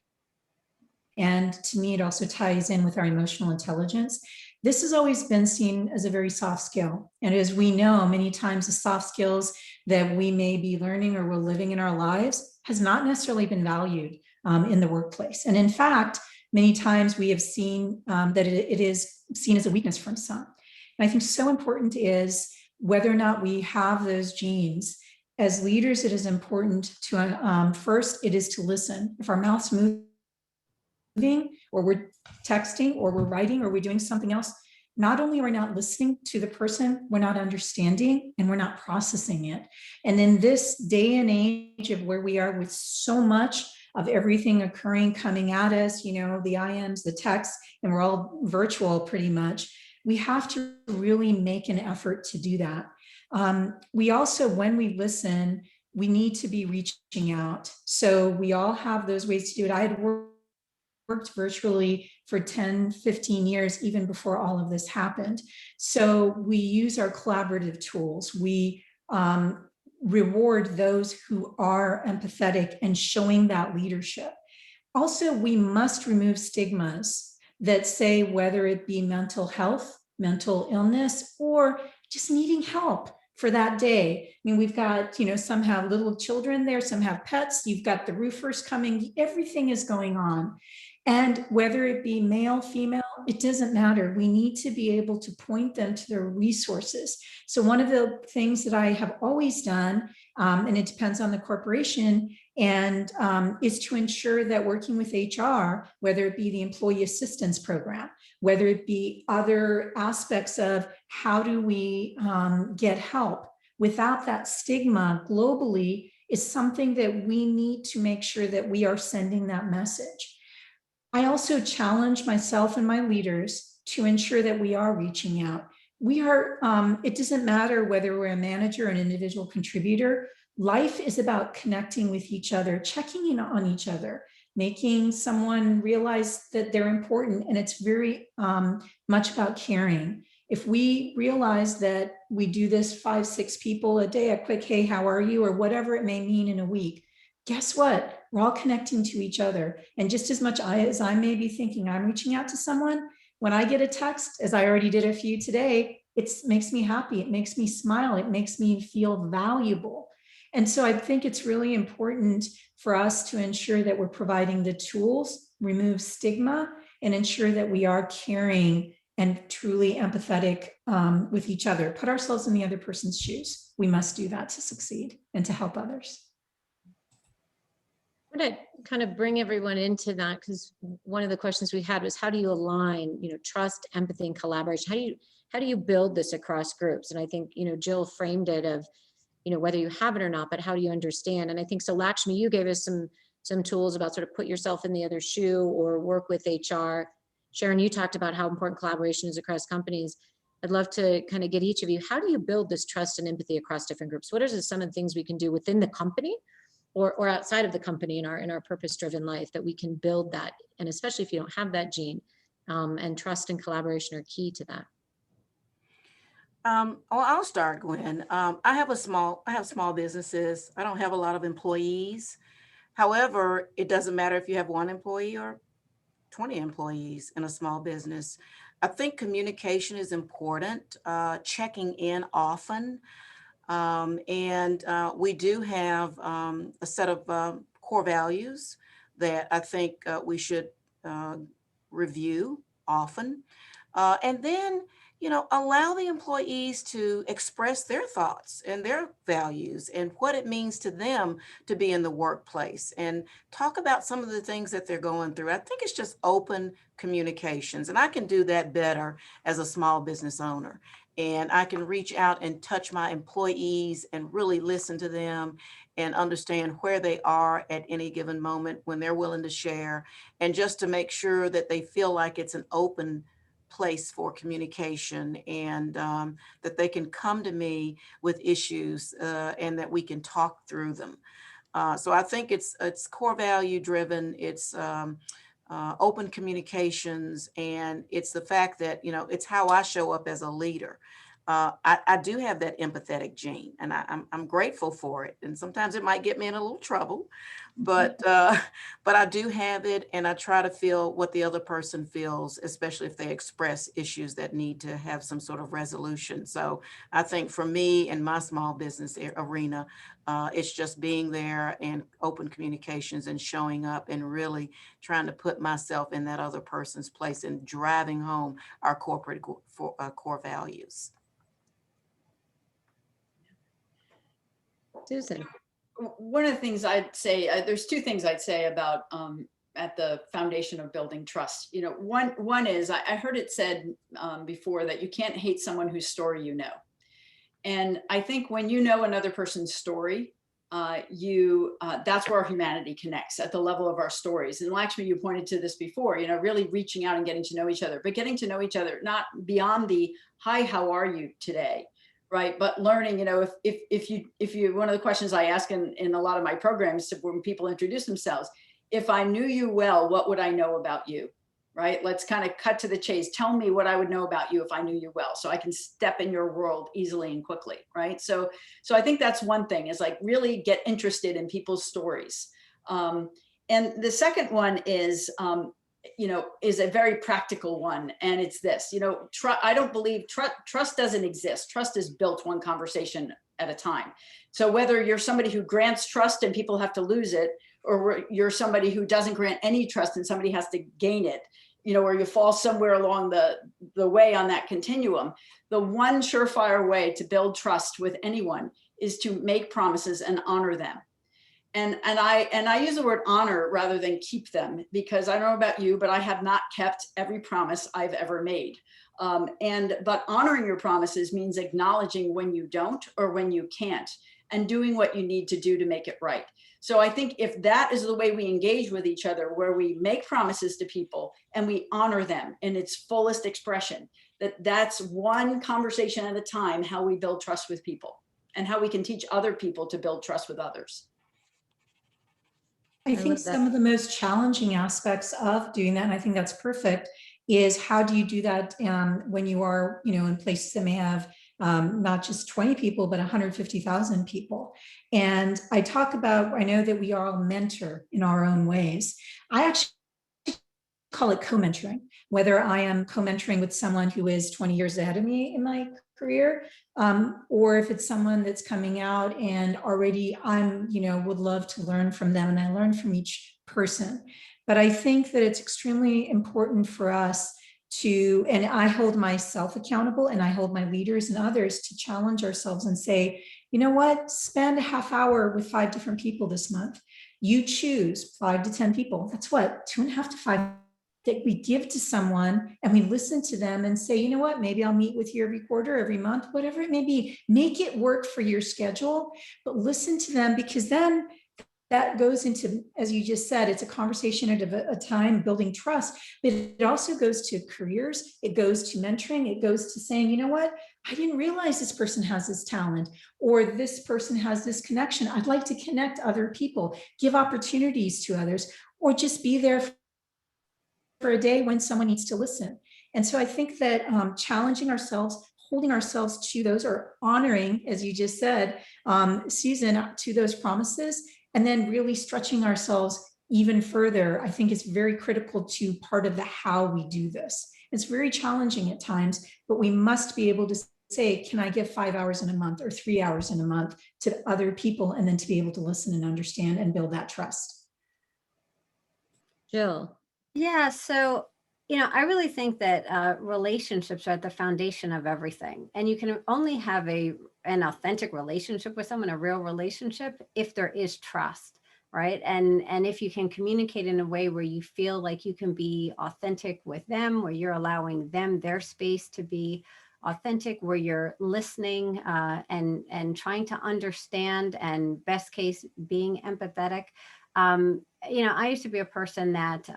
And to me, it also ties in with our emotional intelligence. This has always been seen as a very soft skill. And as we know, many times the soft skills that we may be learning or we're living in our lives has not necessarily been valued in the workplace. And in fact, many times we have seen that it is seen as a weakness from some. And I think so important is whether or not we have those genes. As leaders, it is important to, first, it is to listen. If our mouth's moving, or we're texting, or we're writing, or we're doing something else, not only are we not listening to the person, we're not understanding, and we're not processing it. And in this day and age of where we are with so much of everything occurring, coming at us, you know, the IMs, the texts, and we're all virtual pretty much, we have to really make an effort to do that. We also, when we listen, we need to be reaching out. So we all have those ways to do it. I had worked virtually for 10, 15 years, even before all of this happened. So we use our collaborative tools. We reward those who are empathetic and showing that leadership. Also, we must remove stigmas that say, whether it be mental health, mental illness, or just needing help for that day. I mean, we've got, you know, some have little children there, some have pets, you've got the roofers coming, everything is going on. And whether it be male, female, it doesn't matter. We need to be able to point them to their resources. So one of the things that I have always done, and it depends on the corporation, and is to ensure that working with HR, whether it be the employee assistance program, whether it be other aspects of how do we get help without that stigma globally, is something that we need to make sure that we are sending that message. I also challenge myself and my leaders to ensure that we are reaching out. We are, it doesn't matter whether we're a manager or an individual contributor. Life is about connecting with each other, checking in on each other, making someone realize that they're important. And it's very much about caring. If we realize that we do this 5, 6 people a day, a quick, hey, how are you? Or whatever it may mean in a week, guess what? We're all connecting to each other. And just as much as I may be thinking I'm reaching out to someone, when I get a text, as I already did a few today, it makes me happy. It makes me smile. It makes me feel valuable. And so I think it's really important for us to ensure that we're providing the tools, remove stigma, and ensure that we are caring and truly empathetic with each other. Put ourselves in the other person's shoes. We must do that to succeed and to help others. I'm going to kind of bring everyone into that, because one of the questions we had was, how do you align, trust, empathy, and collaboration? How do you build this across groups? And I think, Jill framed it of, whether you have it or not, but how do you understand? And I think, so Lakshmi, you gave us some tools about sort of put yourself in the other shoe or work with HR. Sharon, you talked about how important collaboration is across companies. I'd love to kind of get each of you, how do you build this trust and empathy across different groups? What are some of the things we can do within the company or outside of the company in our purpose-driven life that we can build that? And especially if you don't have that gene, and trust and collaboration are key to that. I'll start, Gwen. I have small businesses. I don't have a lot of employees. However, it doesn't matter if you have 1 employee or 20 employees in a small business. I think communication is important, checking in often. And we do have a set of core values that I think we should review often. And then, allow the employees to express their thoughts and their values and what it means to them to be in the workplace, and talk about some of the things that they're going through. I think it's just open communications, and I can do that better as a small business owner. And I can reach out and touch my employees and really listen to them and understand where they are at any given moment when they're willing to share, and just to make sure that they feel like it's an open place for communication, and that they can come to me with issues and that we can talk through them. So I think it's core value driven. It's open communications, and it's the fact that, it's how I show up as a leader. I do have that empathetic gene, and I'm grateful for it. And sometimes it might get me in a little trouble, but I do have it, and I try to feel what the other person feels, especially if they express issues that need to have some sort of resolution. So I think for me in my small business arena, it's just being there and open communications and showing up and really trying to put myself in that other person's place and driving home our corporate core values. Susan. One of the things I'd say, there's 2 things I'd say about at the foundation of building trust. One is, I heard it said before that you can't hate someone whose story you know. And I think when you know another person's story, that's where our humanity connects, at the level of our stories. And Lakshmi, you pointed to this before, really reaching out and getting to know each other, but getting to know each other, not beyond the, hi, how are you today? Right. But learning, if you, one of the questions I ask in a lot of my programs when people introduce themselves, if I knew you well, what would I know about you? Right. Let's kind of cut to the chase. Tell me what I would know about you if I knew you well, so I can step in your world easily and quickly. Right. So I think that's one thing, is like really get interested in people's stories. And the second one is, is a very practical one. And it's this, I don't believe trust doesn't exist. Trust is built one conversation at a time. So whether you're somebody who grants trust and people have to lose it, or you're somebody who doesn't grant any trust and somebody has to gain it, or you fall somewhere along the way on that continuum, the one surefire way to build trust with anyone is to make promises and honor them. And I use the word honor rather than keep them, because I don't know about you, but I have not kept every promise I've ever made. But honoring your promises means acknowledging when you don't or when you can't, and doing what you need to do to make it right. So I think if that is the way we engage with each other, where we make promises to people and we honor them in its fullest expression, that's one conversation at a time, how we build trust with people and how we can teach other people to build trust with others. I think some of the most challenging aspects of doing that, and I think that's perfect, is how do you do that when you are, in places that may have not just 20 people, but 150,000 people. And I talk about, I know that we are all mentor in our own ways. I actually call it co-mentoring, whether I am co-mentoring with someone who is 20 years ahead of me in my career, or if it's someone that's coming out and already would love to learn from them, and I learn from each person. But I think that it's extremely important for us to, and I hold myself accountable and I hold my leaders and others to challenge ourselves and say, you know what, spend a half hour with 5 different people this month. You choose 5 to 10 people. That's what, 2.5 to 5 that we give to someone, and we listen to them and say, you know what, maybe I'll meet with you every quarter, every month, whatever it may be. Make it work for your schedule, but listen to them, because then that goes into, as you just said, it's a conversation at a time, building trust, but it also goes to careers, it goes to mentoring, it goes to saying, you know what, I didn't realize this person has this talent, or this person has this connection. I'd like to connect other people, give opportunities to others, or just be there for a day when someone needs to listen. And so I think that challenging ourselves, holding ourselves to those, or honoring, as you just said, Susan, to those promises, and then really stretching ourselves even further, I think is very critical to part of the how we do this. It's very challenging at times, but we must be able to say, can I give 5 hours in a month or 3 hours in a month to other people, and then to be able to listen and understand and build that trust. Jill. Yeah, so, I really think that relationships are at the foundation of everything. And you can only have an authentic relationship with someone, a real relationship, if there is trust, right? And if you can communicate in a way where you feel like you can be authentic with them, where you're allowing them their space to be authentic, where you're listening and trying to understand, and best case being empathetic. I used to be a person that,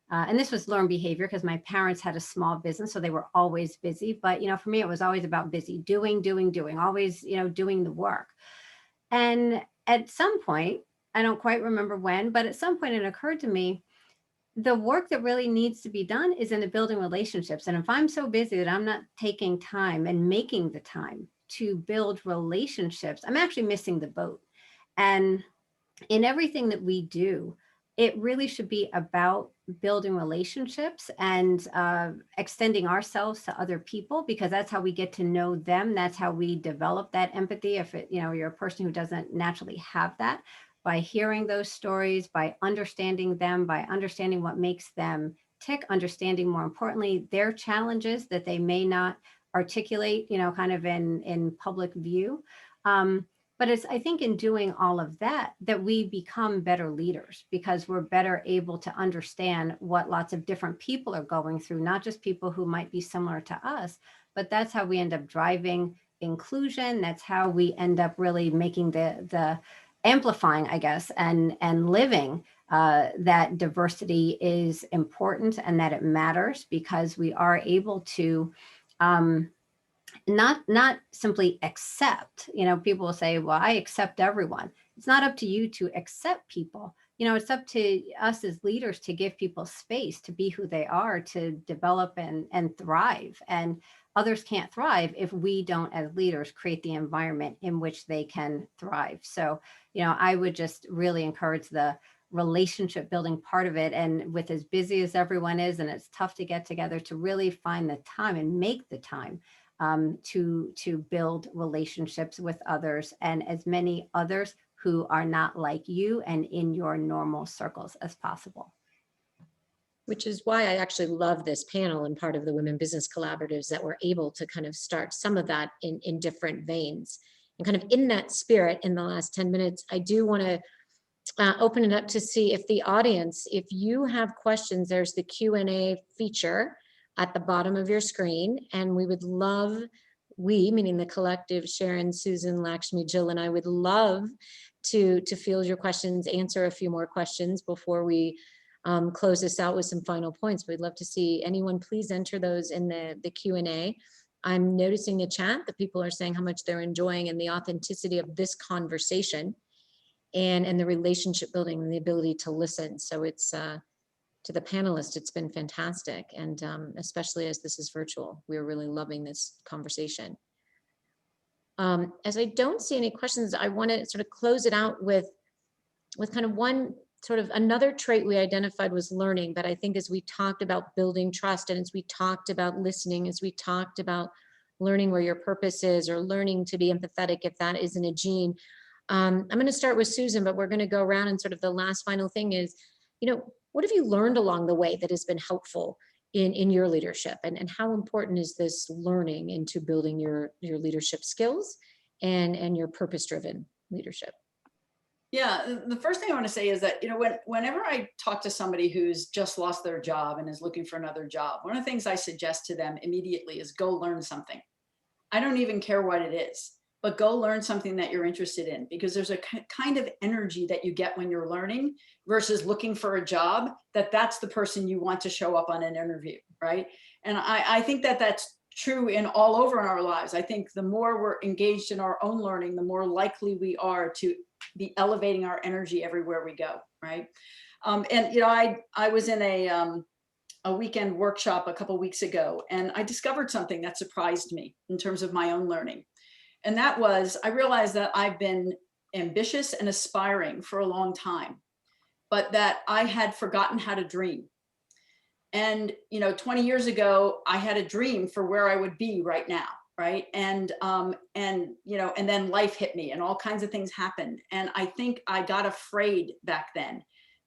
and this was learned behavior because my parents had a small business, so they were always busy. But, for me, it was always about busy, doing, always, doing the work. And at some point, I don't quite remember when, but at some point it occurred to me, the work that really needs to be done is in the building relationships. And if I'm so busy that I'm not taking time and making the time to build relationships, I'm actually missing the boat. And in everything that we do, it really should be about building relationships and extending ourselves to other people, because that's how we get to know them. That's how we develop that empathy. If you're a person who doesn't naturally have that, by hearing those stories, by understanding them, by understanding what makes them tick, understanding, more importantly, their challenges that they may not articulate, kind of in public view. But it's, I think, in doing all of that, that we become better leaders, because we're better able to understand what lots of different people are going through, not just people who might be similar to us, but that's how we end up driving inclusion. That's how we end up really making the amplifying, I guess, and living that diversity is important and that it matters, because we are able to not simply accept. People will say, well, I accept everyone. It's not up to you to accept people. It's up to us as leaders to give people space to be who they are, to develop and thrive. And others can't thrive if we don't, as leaders, create the environment in which they can thrive. So, I would just really encourage the relationship building part of it. And with as busy as everyone is, and it's tough to get together, to really find the time and make the time to build relationships with others, and as many others who are not like you and in your normal circles as possible. Which is why I actually love this panel and part of the Women Business Collaboratives, that we're able to kind of start some of that in different veins. And kind of in that spirit, in the last 10 minutes, I do want to open it up to see if the audience, if you have questions, there's the Q&A feature at the bottom of your screen. And we would love, meaning the collective, Sharon, Susan, Lakshmi, Jill, and I would love to field your questions, answer a few more questions before we close this out with some final points. We'd love to see anyone, please enter those in the Q&A. I'm noticing the chat that people are saying how much they're enjoying and the authenticity of this conversation and the relationship building and the ability to listen. So it's to the panelists, it's been fantastic. And especially as this is virtual, we're really loving this conversation. As I don't see any questions, I want to sort of close it out with kind of one sort of another trait we identified was learning. But I think as we talked about building trust, and as we talked about listening, as we talked about learning where your purpose is, or learning to be empathetic if that isn't a gene. I'm going to start with Susan, but we're going to go around, and sort of the last final thing is, what have you learned along the way that has been helpful in your leadership, and how important is this learning into building your leadership skills and your purpose-driven leadership? Yeah, the first thing I want to say is that, whenever I talk to somebody who's just lost their job and is looking for another job, one of the things I suggest to them immediately is go learn something. I don't even care what it is, but go learn something that you're interested in, because there's a kind of energy that you get when you're learning versus looking for a job, that's the person you want to show up on an interview, right? And I think that that's true in all over in our lives. I think the more we're engaged in our own learning, the more likely we are to be elevating our energy everywhere we go, right? I was in a weekend workshop a couple weeks ago, and I discovered something that surprised me in terms of my own learning. And that was, I realized that I've been ambitious and aspiring for a long time, but that I had forgotten how to dream. And, 20 years ago, I had a dream for where I would be right now. Right. And then life hit me and all kinds of things happened. And I think I got afraid back then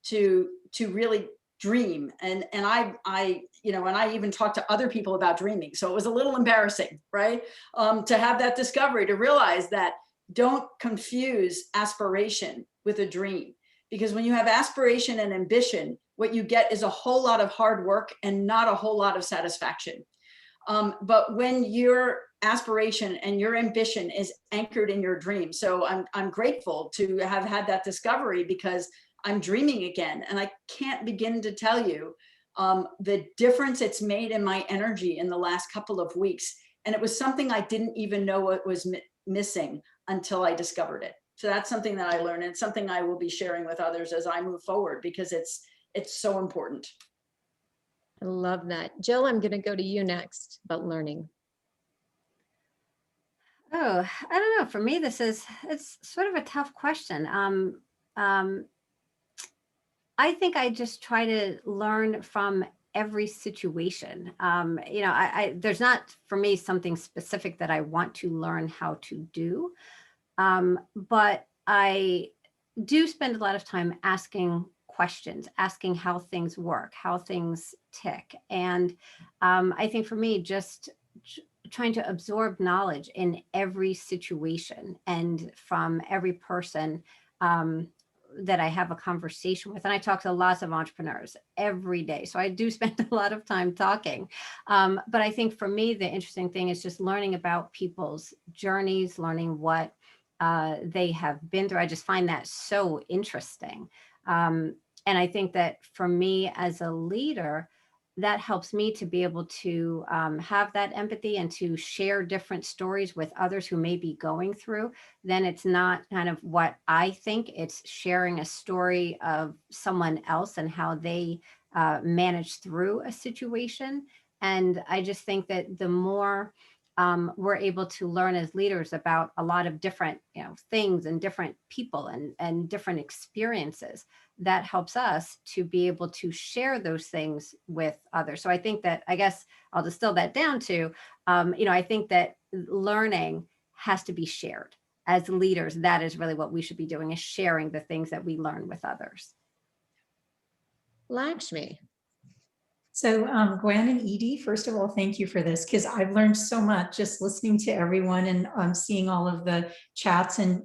to really dream. And I even talked to other people about dreaming. So it was a little embarrassing, right? To have that discovery, to realize that don't confuse aspiration with a dream, because when you have aspiration and ambition, what you get is a whole lot of hard work and not a whole lot of satisfaction. But when your aspiration and your ambition is anchored in your dream, so I'm grateful to have had that discovery, because I'm dreaming again, and I can't begin to tell you the difference it's made in my energy in the last couple of weeks. And it was something I didn't even know it was missing until I discovered it. So that's something that I learned, and something I will be sharing with others as I move forward, because it's so important. I love that. Jill, I'm going to go to you next about learning. Oh, I don't know. For me, it's sort of a tough question. I think I just try to learn from every situation. There's not for me something specific that I want to learn how to do. But I do spend a lot of time asking questions, asking how things work, how things tick. And I think for me, just trying to absorb knowledge in every situation and from every person that I have a conversation with. And I talk to lots of entrepreneurs every day. So I do spend a lot of time talking. But I think for me, the interesting thing is just learning about people's journeys, learning what they have been through. I just find that so interesting. And I think that for me as a leader, that helps me to be able to have that empathy and to share different stories with others who may be going through. Then it's not kind of what I think, it's sharing a story of someone else and how they managed through a situation. And I just think that the more we're able to learn as leaders about a lot of different things and different people and different experiences, that helps us to be able to share those things with others. So I think that, I guess I'll distill that down to, I think that learning has to be shared. As leaders, that is really what we should be doing, is sharing the things that we learn with others. Lakshmi. So Gwen and Edie, first of all, thank you for this, because I've learned so much just listening to everyone and seeing all of the chats. And,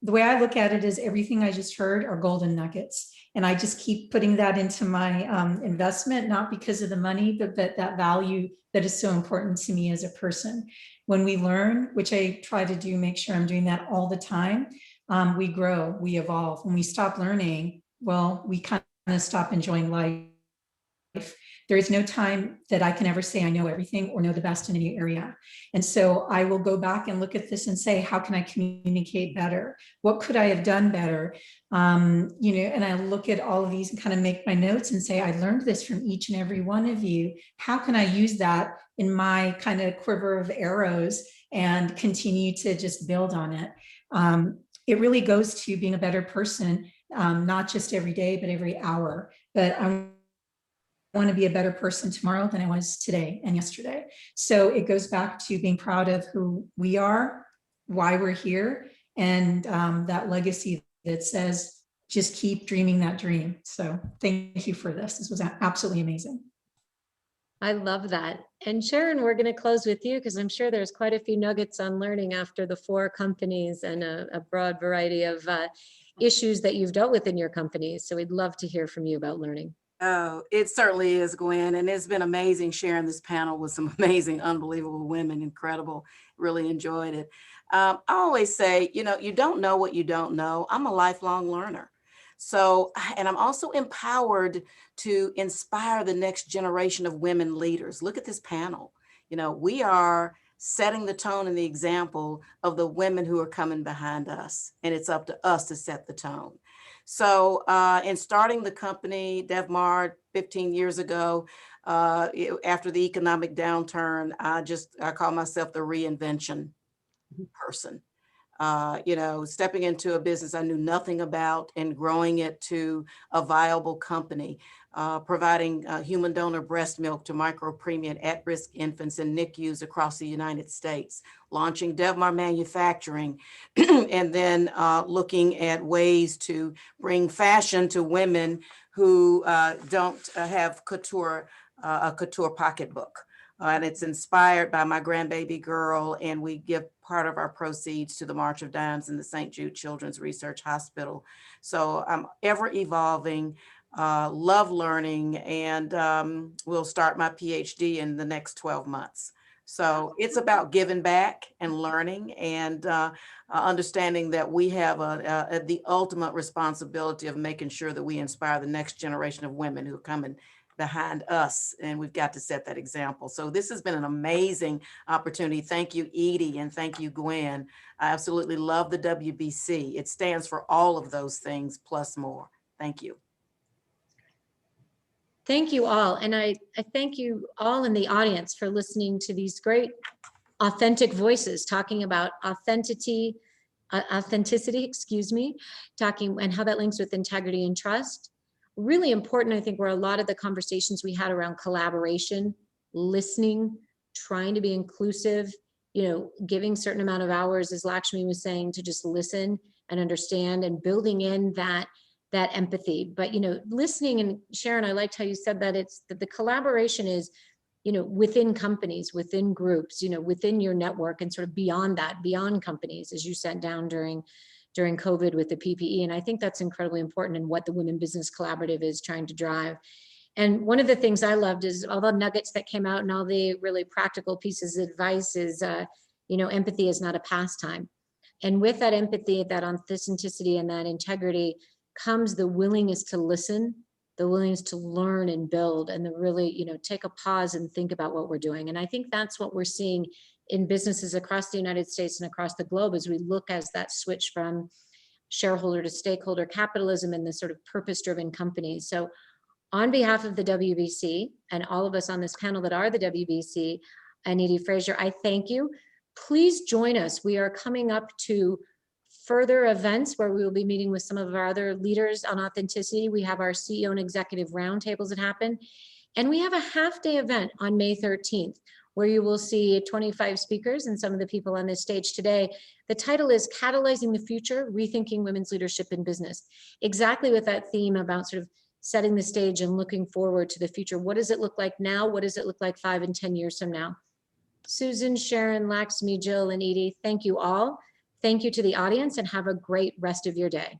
the way I look at it is everything I just heard are golden nuggets. And I just keep putting that into my investment, not because of the money, but that value that is so important to me as a person. When we learn, which I try to do, make sure I'm doing that all the time, we grow, we evolve. When we stop learning, well, we kind of stop enjoying life. There is no time that I can ever say I know everything or know the best in any area. And so I will go back and look at this and say, how can I communicate better? What could I have done better? And I look at all of these and kind of make my notes and say, I learned this from each and every one of you. How can I use that in my kind of quiver of arrows and continue to just build on it. It really goes to being a better person, not just every day, but every hour. But I want to be a better person tomorrow than I was today and yesterday. So it goes back to being proud of who we are, why we're here, and that legacy that says, just keep dreaming that dream. So thank you for this. This was absolutely amazing. I love that. And Sharon, we're going to close with you because I'm sure there's quite a few nuggets on learning after the 4 companies and a broad variety of issues that you've dealt with in your companies. So we'd love to hear from you about learning. Oh, it certainly is, Gwen. And it's been amazing sharing this panel with some amazing, unbelievable women. Incredible. Really enjoyed it. I always say, you don't know what you don't know. I'm a lifelong learner. So, and I'm also empowered to inspire the next generation of women leaders. Look at this panel. We are setting the tone and the example of the women who are coming behind us. And it's up to us to set the tone. So in starting the company, DevMar, 15 years ago, after the economic downturn, I call myself the reinvention person. Stepping into a business I knew nothing about and growing it to a viable company, providing human donor breast milk to micro-preemie at-risk infants in NICUs across the United States, launching DevMar Manufacturing, and then looking at ways to bring fashion to women who don't have a couture pocketbook. And it's inspired by my grandbaby girl, and we give part of our proceeds to the March of Dimes and the St. Jude Children's Research Hospital. So I'm ever evolving, love learning, and we'll start my PhD in the next 12 months. So it's about giving back and learning and understanding that we have the ultimate responsibility of making sure that we inspire the next generation of women who are coming behind us, and we've got to set that example. So this has been an amazing opportunity. Thank you, Edie, and thank you, Gwen. I absolutely love the WBC. It stands for all of those things plus more. Thank you. Thank you all. And I thank you all in the audience for listening to these great authentic voices talking about authenticity, talking and how that links with integrity and trust. Really important, I think, were a lot of the conversations we had around collaboration, listening, trying to be inclusive, giving certain amount of hours, as Lakshmi was saying, to just listen and understand and building in that empathy. But, listening, and Sharon, I liked how you said that that the collaboration is, within companies, within groups, within your network, and sort of beyond that, beyond companies, as you sat down during COVID with the PPE. And I think that's incredibly important in what the Women Business Collaborative is trying to drive. And one of the things I loved is all the nuggets that came out and all the really practical pieces of advice is, empathy is not a pastime. And with that empathy, that authenticity and that integrity comes the willingness to listen, the willingness to learn and build, and the really, take a pause and think about what we're doing. And I think that's what we're seeing in businesses across the United States and across the globe as we look as that switch from shareholder to stakeholder capitalism and the sort of purpose-driven companies. So on behalf of the WBC and all of us on this panel that are the WBC, and Edie Frazier, I thank you. Please join us. We are coming up to further events where we will be meeting with some of our other leaders on authenticity. We have our CEO and executive roundtables that happen. And we have a half-day event on May 13th, where you will see 25 speakers and some of the people on this stage today. The title is Catalyzing the Future, Rethinking Women's Leadership in Business. Exactly with that theme about sort of setting the stage and looking forward to the future. What does it look like now? What does it look like 5 and 10 years from now? Susan, Sharon, Lakshmi, Jill, and Edie, thank you all. Thank you to the audience, and have a great rest of your day.